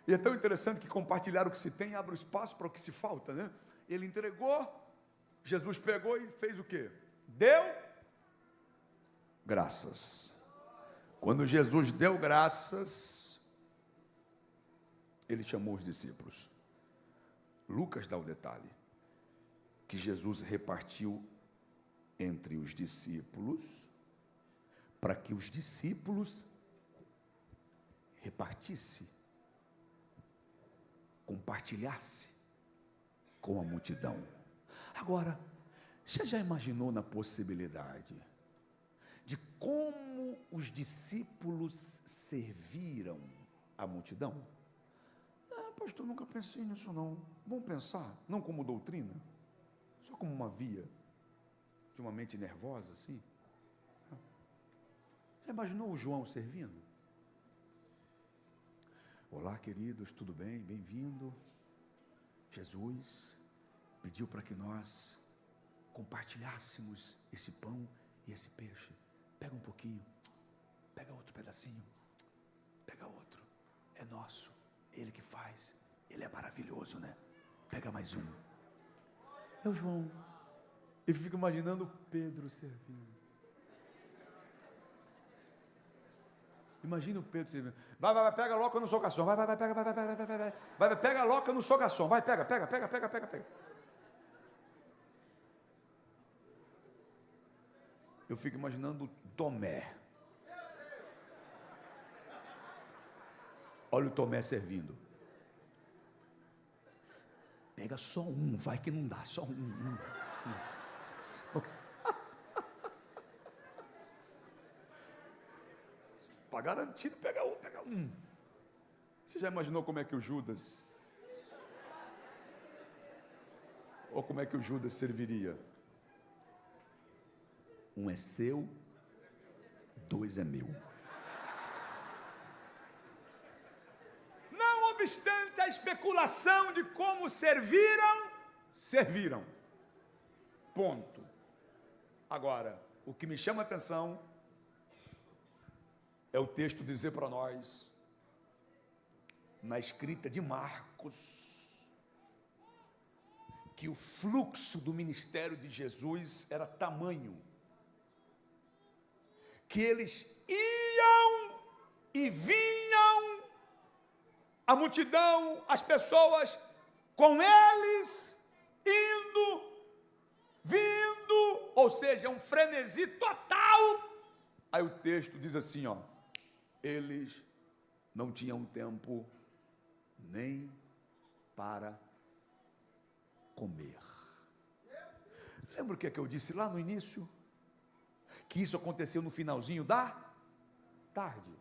E é tão interessante que compartilhar o que se tem abre o espaço para o que se falta, né? Ele entregou, Jesus pegou e fez o quê? Deu graças. Quando Jesus deu graças, ele chamou os discípulos. Lucas dá o detalhe, que Jesus repartiu entre os discípulos, para que os discípulos repartissem, compartilhasse com a multidão. Agora, você já imaginou na possibilidade de como os discípulos serviram a multidão? Pastor, nunca pensei nisso não. Vamos pensar, não como doutrina, só como uma via de uma mente nervosa assim. Já imaginou o João servindo? Olá, queridos, tudo bem? Bem-vindo. Jesus pediu para que nós compartilhássemos esse pão e esse peixe. Pega um pouquinho, pega outro pedacinho, pega outro, é nosso, ele que faz, ele é maravilhoso, né? Pega mais um. É o João. Eu fico imaginando Pedro servindo. Imagina o Pedro servindo. Vai, pega logo, eu não sou garçom. Vai, pega logo, eu não sou garçom. Vai, pega. Eu fico imaginando Tomé. Olha o Tomé servindo. Pega só um, vai que não dá, só um. Para garantir, pega um. Você já imaginou como é que o Judas, ou como é que o Judas serviria? Um é seu, dois é meu. Não obstante a especulação de como serviram. Ponto. Agora, o que me chama a atenção é o texto dizer para nós, na escrita de Marcos, que o fluxo do ministério de Jesus era tamanho, que eles iam e vinham, a multidão, as pessoas com eles, indo, vindo, ou seja, um frenesi total. Aí o texto diz assim, eles não tinham tempo nem para comer. Lembra o que eu disse lá no início? Que isso aconteceu no finalzinho da tarde.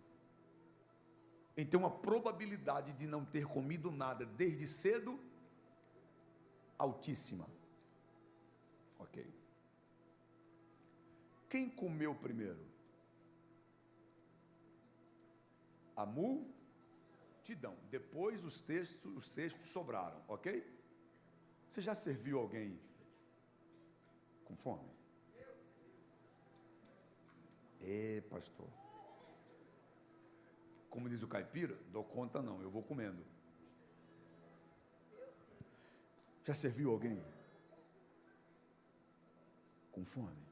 Então a probabilidade de não ter comido nada desde cedo, altíssima. Ok. Quem comeu primeiro? A multidão. Depois os cestos sobraram, ok? Você já serviu alguém com fome? Pastor, como diz o caipira, dou conta não, eu vou comendo. Já serviu alguém com fome?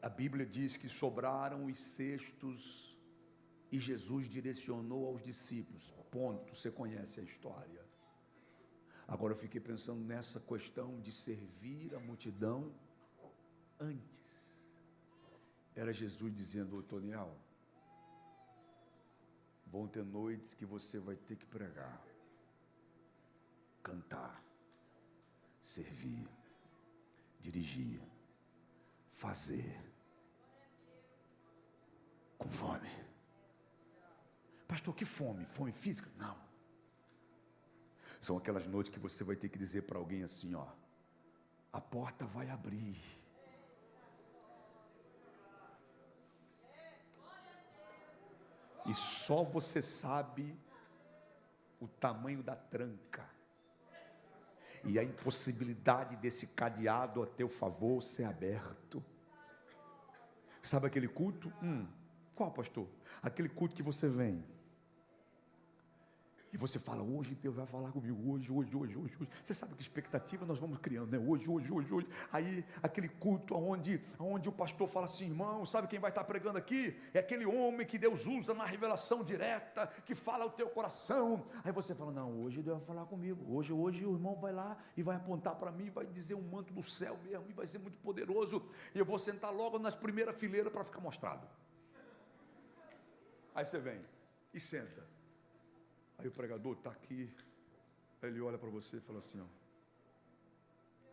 A Bíblia diz que sobraram os cestos e Jesus direcionou aos discípulos. Ponto, você conhece a história. Agora eu fiquei pensando nessa questão de servir a multidão antes, era Jesus dizendo: ô Toniel, vão ter noites que você vai ter que pregar, cantar, servir, dirigir, fazer, com fome. Pastor, que fome? Fome física? Não. São aquelas noites que você vai ter que dizer para alguém assim, ó: a porta vai abrir. E só você sabe o tamanho da tranca e a impossibilidade desse cadeado a teu favor ser aberto. Sabe aquele culto? Qual, pastor? Aquele culto que você vem e você fala: hoje Deus vai falar comigo, hoje. Você sabe que expectativa nós vamos criando, né? Hoje. Aí, aquele culto onde o pastor fala assim: irmão, sabe quem vai estar pregando aqui? É aquele homem que Deus usa na revelação direta, que fala ao teu coração. Aí você fala: não, hoje Deus vai falar comigo. Hoje o irmão vai lá e vai apontar para mim, vai dizer um manto do céu mesmo, e vai ser muito poderoso. E eu vou sentar logo nas primeiras fileiras para ficar mostrado. Aí você vem e senta. Aí o pregador está aqui, aí ele olha para você e fala assim: ó,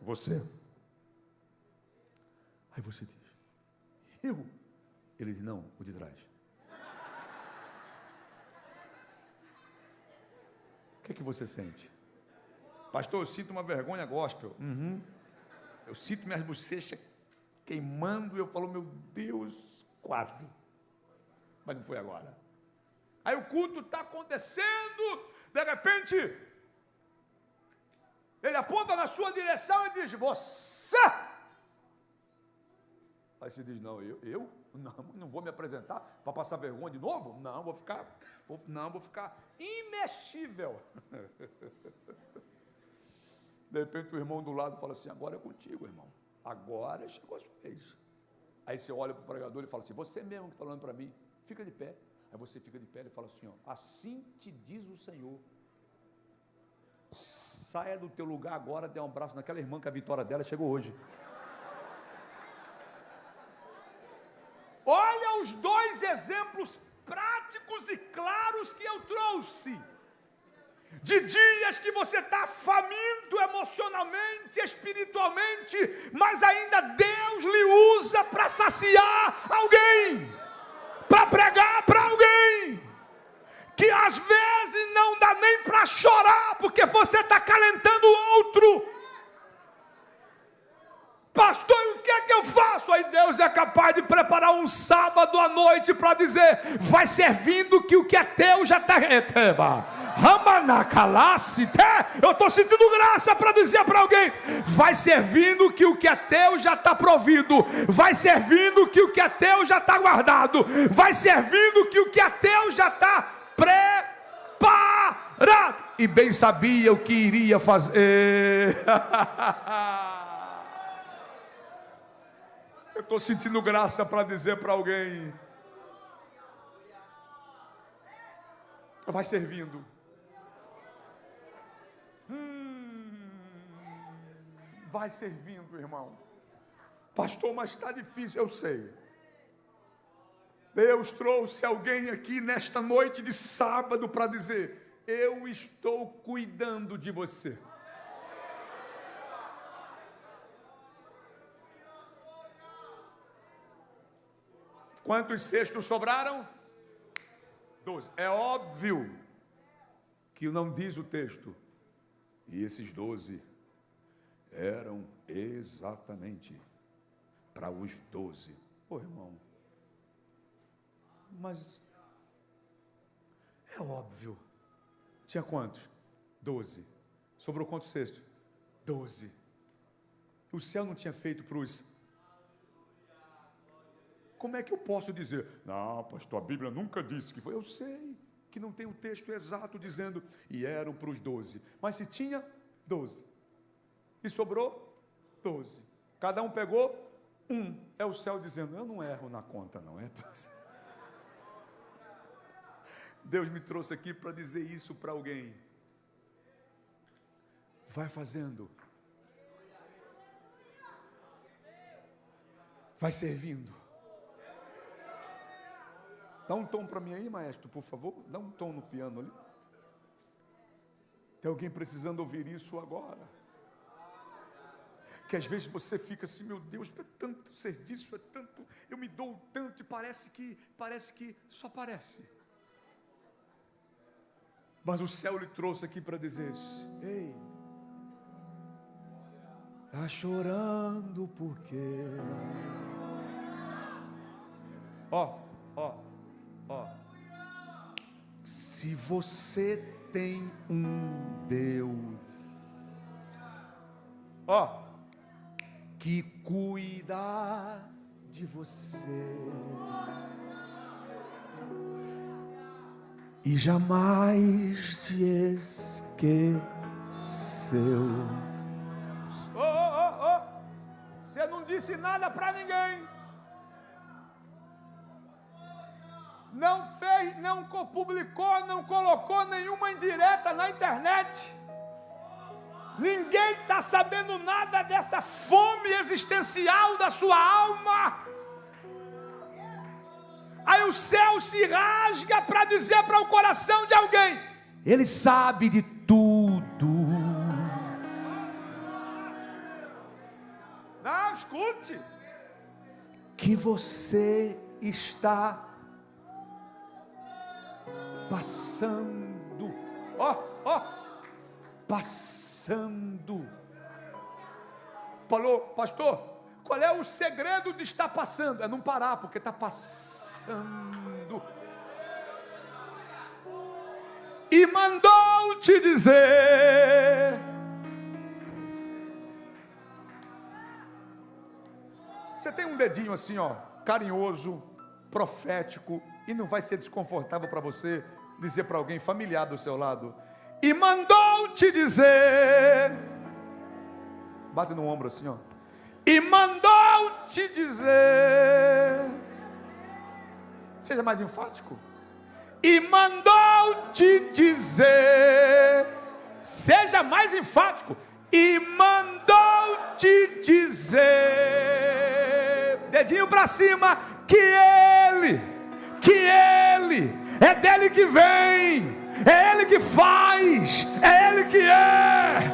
você? Aí você diz: eu? Ele diz: não, o de trás. O que é que você sente? Pastor, eu sinto uma vergonha gospel. Eu sinto minhas bochechas queimando e eu falo: meu Deus, quase. Mas não foi agora. Aí o culto está acontecendo, de repente, ele aponta na sua direção e diz: você! Aí você diz: não, eu? Não vou me apresentar para passar vergonha de novo? Não, vou ficar imexível. De repente o irmão do lado fala assim: agora é contigo, irmão. Agora chegou a sua vez. Aí você olha para o pregador e fala assim: você mesmo que está olhando para mim, fica de pé. Aí você fica de pé e fala assim: ó, assim te diz o Senhor. Saia do teu lugar agora, dê um abraço naquela irmã que a vitória dela chegou hoje. Olha os dois exemplos práticos e claros que eu trouxe. De dias que você está faminto emocionalmente, espiritualmente, mas ainda Deus lhe usa para saciar alguém, para pregar para alguém, que às vezes não dá nem para chorar, porque você está calentando o outro. Pastor, o que é que eu faço? Aí Deus é capaz de preparar um sábado à noite para dizer: vai servindo que o que é teu já está. Eu estou sentindo graça para dizer para alguém: vai servindo que o que é teu já está provido, vai servindo que o que é teu já está guardado, vai servindo que o que é teu já está preparado. E bem sabia o que iria fazer. Eu estou sentindo graça para dizer para alguém: vai servindo. Vai servindo, irmão. Pastor, mas está difícil. Eu sei. Deus trouxe alguém aqui nesta noite de sábado para dizer: eu estou cuidando de você. Quantos cestos sobraram? 12. É óbvio que não diz o texto. E esses 12 eram exatamente para os 12. Ô irmão, mas é óbvio. Tinha quantos? 12. Sobrou quantos cestos? 12. O céu não tinha feito para os... Como é que eu posso dizer: não, pastor, a Bíblia nunca disse que foi? Eu sei que não tem o texto exato dizendo e eram para os 12. Mas se tinha 12 e sobrou 12, cada um pegou um. É o céu dizendo: eu não erro na conta, não é? Deus me trouxe aqui para dizer isso para alguém. Vai fazendo. Vai servindo. Dá um tom para mim aí, maestro, por favor. Dá um tom no piano ali. Tem alguém precisando ouvir isso agora? Que às vezes você fica assim, meu Deus, é tanto serviço, é tanto, eu me dou tanto e parece que só parece. Mas o céu lhe trouxe aqui para dizer: ei, está chorando porque... Ó. Se você tem um Deus, que cuida de você e jamais te esqueceu. Você não disse nada para ninguém. Não fez, não publicou, não colocou nenhuma indireta na internet. Ninguém está sabendo nada dessa fome existencial da sua alma. Aí o céu se rasga para dizer para o coração de alguém: Ele sabe de tudo. Não, escute. Que você está passando, passando. Falou, pastor, qual é o segredo de estar passando? É não parar, porque está passando. E mandou te dizer: você tem um dedinho assim, carinhoso, profético, e não vai ser desconfortável para você dizer para alguém familiar do seu lado: e mandou te dizer, bate no ombro assim, e mandou te dizer, seja mais enfático, e mandou te dizer, seja mais enfático, e mandou te dizer, dedinho para cima, que Ele, é dele que vem, é Ele que faz, é Ele que é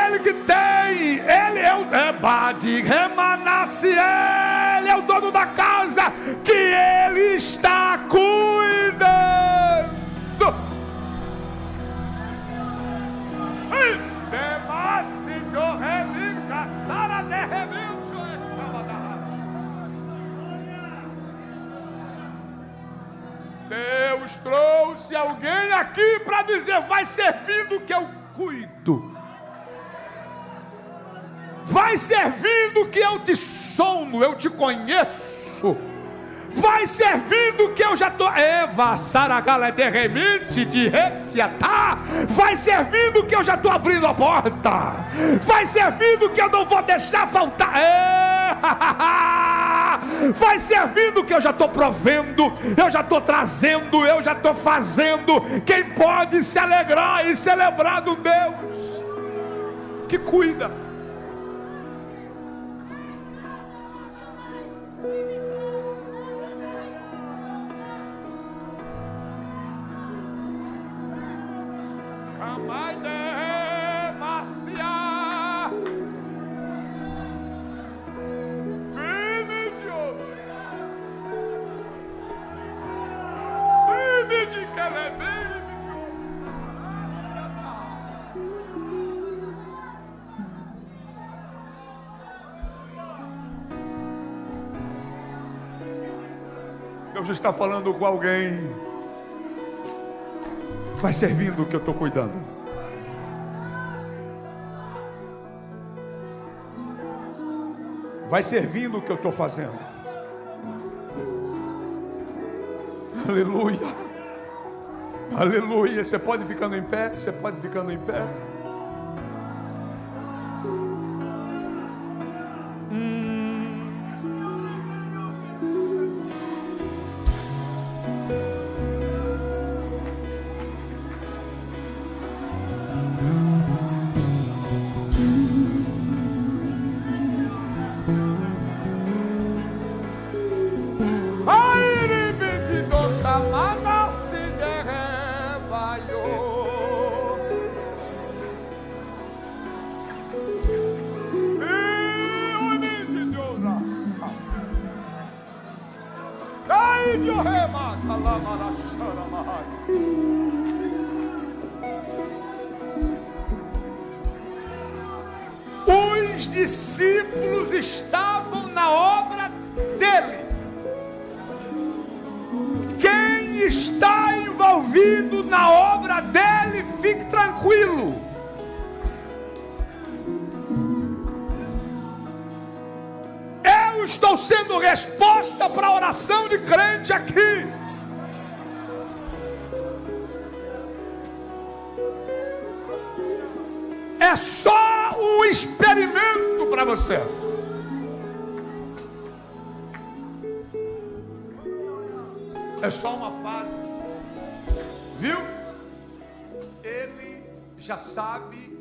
Ele que tem, Ele é o Bade Remanasse, Ele é o dono da casa, que Ele está cuidando. Deus trouxe alguém aqui para dizer: vai servindo que eu cuido, vai servindo que eu te sono, eu te conheço, vai servindo que eu já estou, Eva, Saragala de remite de Rexiatá, vai servindo que eu já estou abrindo a porta, vai servindo que eu não vou deixar faltar, vai servindo que eu já estou provendo, eu já estou trazendo, eu já estou fazendo. Quem pode se alegrar e celebrar do Deus que cuida? Deus está falando com alguém: vai servindo que eu estou cuidando. Vai servindo o que eu estou fazendo. Aleluia. Aleluia. Você pode ficando em pé? Você pode ficando em pé? Os discípulos estavam na obra dele. Quem está envolvido na obra dele, fique tranquilo. Eu estou sendo resposta para a oração de crente aqui. É só um experimento para você. É só uma fase. Viu? Ele já sabe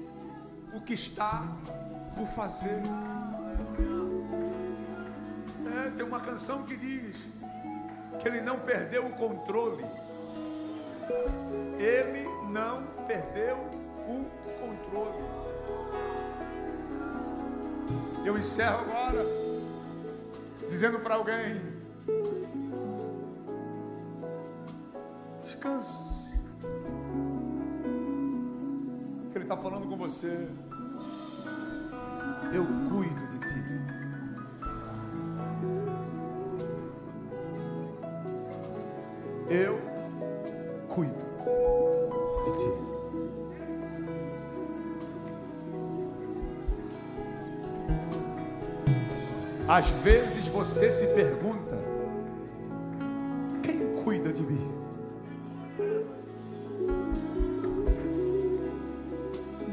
o que está por fazer. Tem uma canção que diz que ele não perdeu o controle. Ele não perdeu o controle. Eu encerro agora dizendo para alguém: descanse. Que ele está falando com você. Eu cuido de ti. Eu cuido de ti. Às vezes você se pergunta: quem cuida de mim?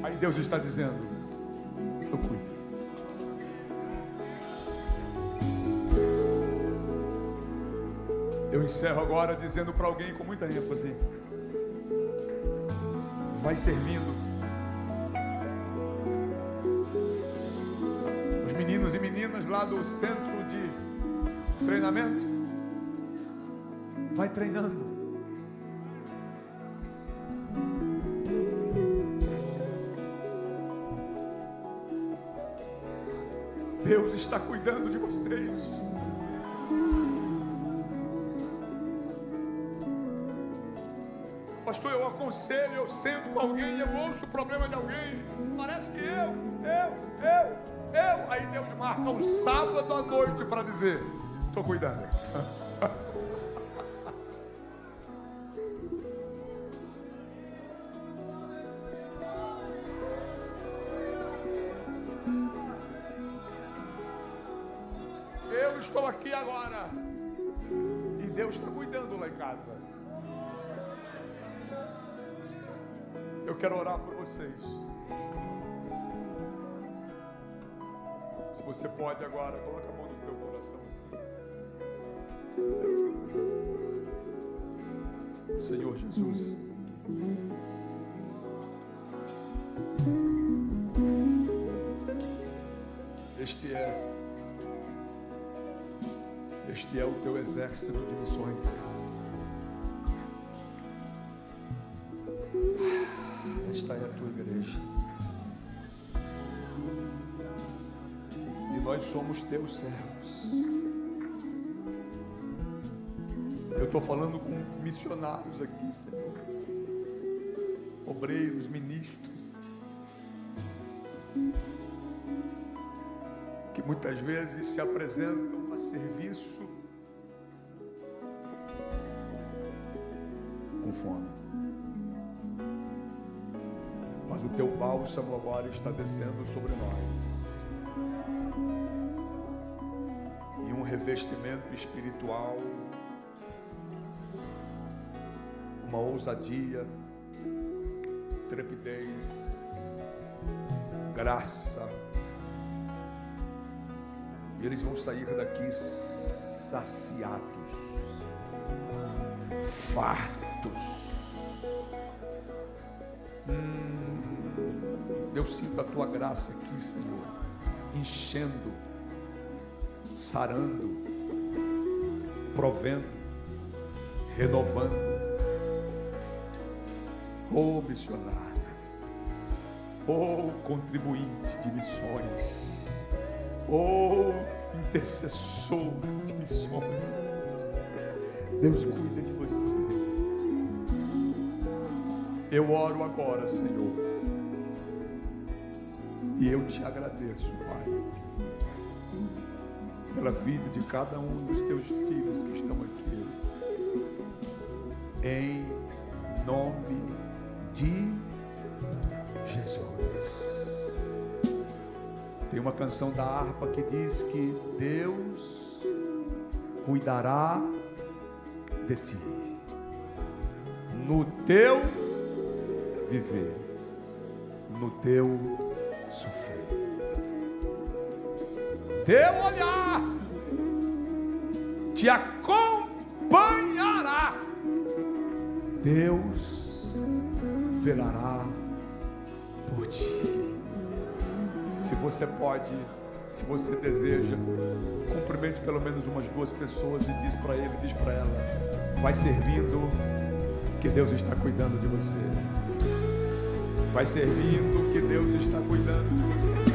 Aí Deus está dizendo: eu cuido. Eu encerro agora dizendo para alguém com muita ênfase: vai servindo. Os meninos e meninas lá do centro de treinamento, vai treinando. Deus está cuidando de vocês. Pastor, eu aconselho, eu sento com alguém, eu ouço o problema de alguém. Parece que eu. Aí Deus marca um sábado à noite para dizer: estou cuidando. Eu estou aqui agora e Deus está cuidando lá em casa. Eu quero orar por vocês. Se você pode agora, coloca a mão no teu coração assim. Senhor Jesus, este é o teu exército de missões. Esta é a tua igreja. E nós somos teus servos. Eu estou falando com missionários aqui, Senhor. Obreiros, ministros. Que muitas vezes se apresentam a serviço com fome. Mas o teu bálsamo agora está descendo sobre nós. E um revestimento espiritual, uma ousadia, trepidez, graça. E eles vão sair daqui saciados, fartos. Eu sinto a tua graça aqui, Senhor, enchendo, sarando, provendo, renovando. Oh missionário, oh contribuinte de missões, oh intercessor de missões, Deus cuida de você. você. Eu oro agora, Senhor, e eu te agradeço, Pai, pela vida de cada um dos teus filhos que estão aqui, em nome de Jesus. Tem uma canção da harpa que diz que Deus cuidará de ti no teu viver, no teu sofrer. Teu olhar te acompanhará. Deus velará por ti. Se você pode, se você deseja, cumprimente pelo menos umas 2 pessoas e diz para ele, diz para ela: vai servindo, que Deus está cuidando de você. Vai servindo, que Deus está cuidando de você.